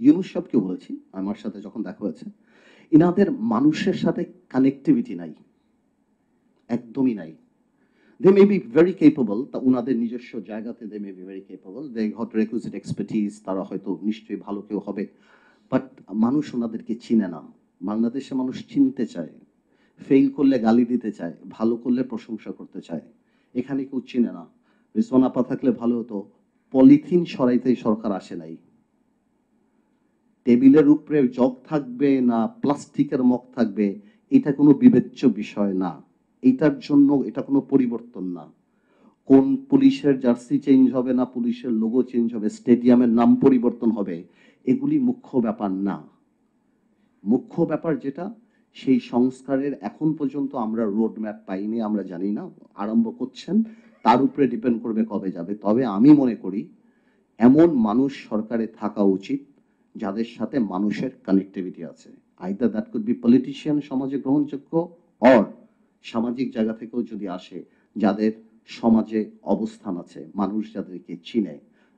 ইউনূস সাহেবকে বলেছি, আমার সাথে যখন দেখা হয়েছে, ইনাদের মানুষের সাথে কানেক্টিভিটি নাই, একদমই নাই। They may be very capable, তা উনাদের নিজস্ব জায়গাতে they may be very capable, they had requisite expertise, তারা হয়তো নিশ্চয়ই ভালো কেউ হবে, বাট মানুষ ওনাদেরকে চিনে না। বাংলাদেশে মানুষ চিনতে চায়, ফেল করলে গালি দিতে চায়, ভালো করলে প্রশংসা করতে চায়। এখানে কেউ চিনে না। রিজওয়ান আপা থাকলে ভালো হতো, পলিথিন সরাইতে সরকার আসে নাই। টেবিলের উপরে জগ থাকবে না প্লাস্টিকের মগ থাকবে, এটা কোনো বিবেচ্য বিষয় না। এটার জন্য এটা কোনো পরিবর্তন না। কোন পুলিশের জার্সি চেঞ্জ হবে না, পুলিশের লোগো চেঞ্জ হবে, স্টেডিয়ামের নাম পরিবর্তন হবে, এগুলি মুখ্য ব্যাপার না। মুখ্য ব্যাপার যেটা, সেই সংস্কারের এখন পর্যন্ত আমরা রোড ম্যাপ পাইনি, আমরা জানি না, আরম্ভ করছেন, তার উপরে ডিপেন্ড করবে কবে যাবে। তবে আমি মনে করি এমন মানুষ সরকারে থাকা উচিত যাদের সাথে মানুষের কানেক্টিভিটি আছে। Either that could be politician, সমাজে গ্রহণযোগ্য, অর সামাজিক জায়গা থেকেও যদি আসে, যাদের সমাজে অবস্থান আছে, মানুষ যাদেরকে চিনে।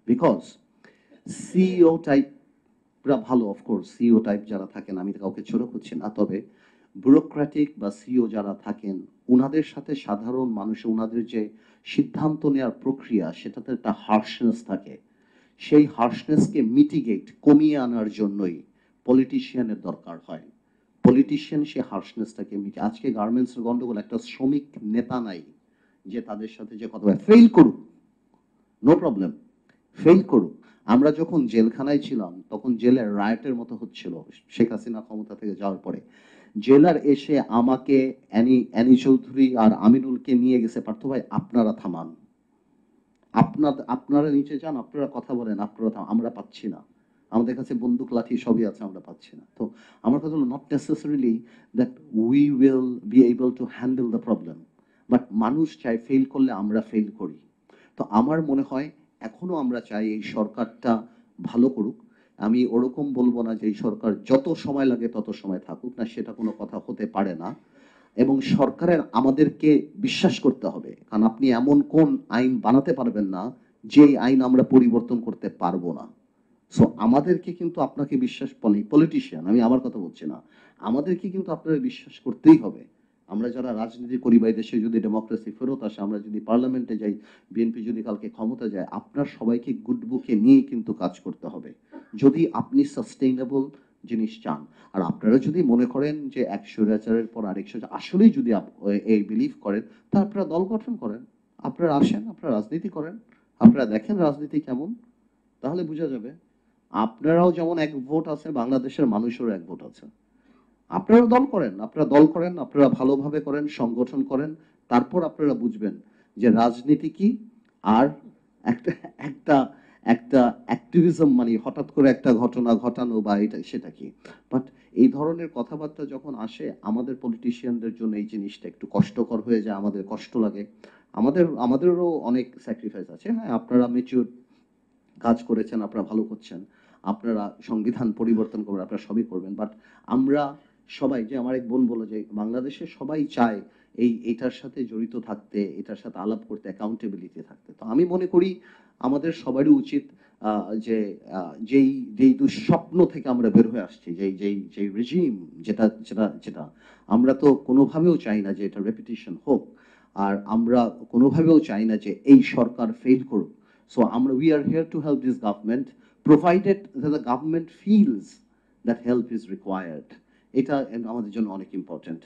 বিকজ সিইও টাইপ ভালো, অফকোর্স সিইও টাইপ যারা থাকেন, আমি কাউকে ছোট করছি না, তবে ব্যুরোক্রেটিক বা সিইও যারা থাকেন, ওনাদের সাথে সাধারণ মানুষ, ওনাদের যে সিদ্ধান্ত নেওয়ার প্রক্রিয়া, সেটাতে একটা হার্শনেস থাকে। সেই হার্শনেসকে মিটিগেট, কমিয়ে আনার জন্যই পলিটিশিয়ানের দরকার হয়। পলিটিশিয়ান সেই হার্শনেসটাকে মিটে। আজকে গার্মেন্টসের গন্ডগোল, একটা শ্রমিক নেতা নাই যে তাদের সাথে যে কথা বলে, ফেল করুক, নো প্রবলেম, ফেল করুক। আমরা যখন জেলখানায় ছিলাম তখন জেলের রায়টের মতো হচ্ছিল, শেখ হাসিনা ক্ষমতা থেকে যাওয়ার পরে। জেলার এসে আমাকে, অ্যানি চৌধুরী আর আমিনুলকে নিয়ে গেছে, পার্থ ভাই আপনারা থামান, আপনারা নিচে যান, আপনারা কথা বলেন, আপনারা থামান, আমরা পাচ্ছি না, আমাদের কাছে বন্দুক লাঠি সবই আছে, আমরা পাচ্ছি না। তো আমার কথা হলো, not necessarily that we will be able to handle the problem, but মানুষ চাই ফেল করলে আমরা ফেল করি। তো আমার মনে হয় এখনো আমরা চাই এই সরকারটা ভালো করুক। আমি ওরকম বলবো না যে এই সরকার যত সময় লাগে তত সময় থাকুক, না, সেটা কোনো কথা হতে পারে না। এবং সরকারের আমাদেরকে বিশ্বাস করতে হবে, কারণ আপনি এমন কোন আইন বানাতে পারবেন না যে আইন আমরা পরিবর্তন করতে পারবো না। সো আমাদেরকে কিন্তু আপনাকে বিশ্বাস, পলিটিশিয়ান, আমি আমার কথা বলছি না, আমাদেরকে কিন্তু আপনারা বিশ্বাস করতেই হবে। আমরা যারা রাজনীতি করি বা দেশে যদি ডেমোক্রেসি ফেরত আসে, আমরা যদি পার্লামেন্টে যাই, বিএনপি যদি কালকে ক্ষমতা যায়, আপনার সবাইকে গুড বুকে নিয়ে কিন্তু কাজ করতে হবে, যদি আপনি সাস্টেইনেবল জিনিস চান। আর আপনারা যদি মনে করেন যে এক স্বৈরাচারের পর আরেক স্বৈরাচার, আসলেই যদি এই বিলিভ করেন, তা আপনারা দল গঠন করেন, আপনারা আসেন, আপনারা রাজনীতি করেন, আপনারা দেখেন রাজনীতি কেমন, তাহলে বোঝা যাবে। আপনারাও যেমন এক ভোট আছে, বাংলাদেশের মানুষেরও এক ভোট আছে। আপনারা দল করেন, আপনারা দল করেন, আপনারা ভালোভাবে করেন, সংগঠন করেন, তারপর আপনারা বুঝবেন যে রাজনীতি কি। আর একটা একটা একটা অ্যাক্টিভিজম, মানে হঠাৎ করে একটা ঘটনা ঘটানো বা এটা সেটা কি। বাট এই ধরনের কথাবার্তা যখন আসে, আমাদের পলিটিশিয়ানদের জন্য এই জিনিসটা একটু কষ্টকর হয়ে যায়, আমাদের কষ্ট লাগে। আমাদেরও অনেক স্যাক্রিফাইস আছে। হ্যাঁ, আপনারা মেচিউর কাজ করেছেন, আপনারা ভালো করছেন, আপনারা সংবিধান পরিবর্তন করবেন, আপনারা সবই করবেন, বাট আমরা সবাই, যে আমার এক বোন বলল যে বাংলাদেশে সবাই চায় এটার সাথে জড়িত থাকতে, এটার সাথে আলাপ করতে, অ্যাকাউন্টেবিলিটি থাকতে। তো আমি মনে করি আমাদের সবারই উচিত যে যেই যেই দুঃস্বপ্ন থেকে আমরা বের হয়ে আসছি, যেই যেই যেই রেজিম, যেটা যেটা যেটা আমরা তো কোনোভাবেও চাই না যে এটা রেপিটেশন হোক, আর আমরা কোনোভাবেও চাই না যে এই সরকার ফেল করুক। So we are here to help this government, provided that the government feels that help is required. এটা আমাদের জন্য অনেক ইম্পর্টেন্ট।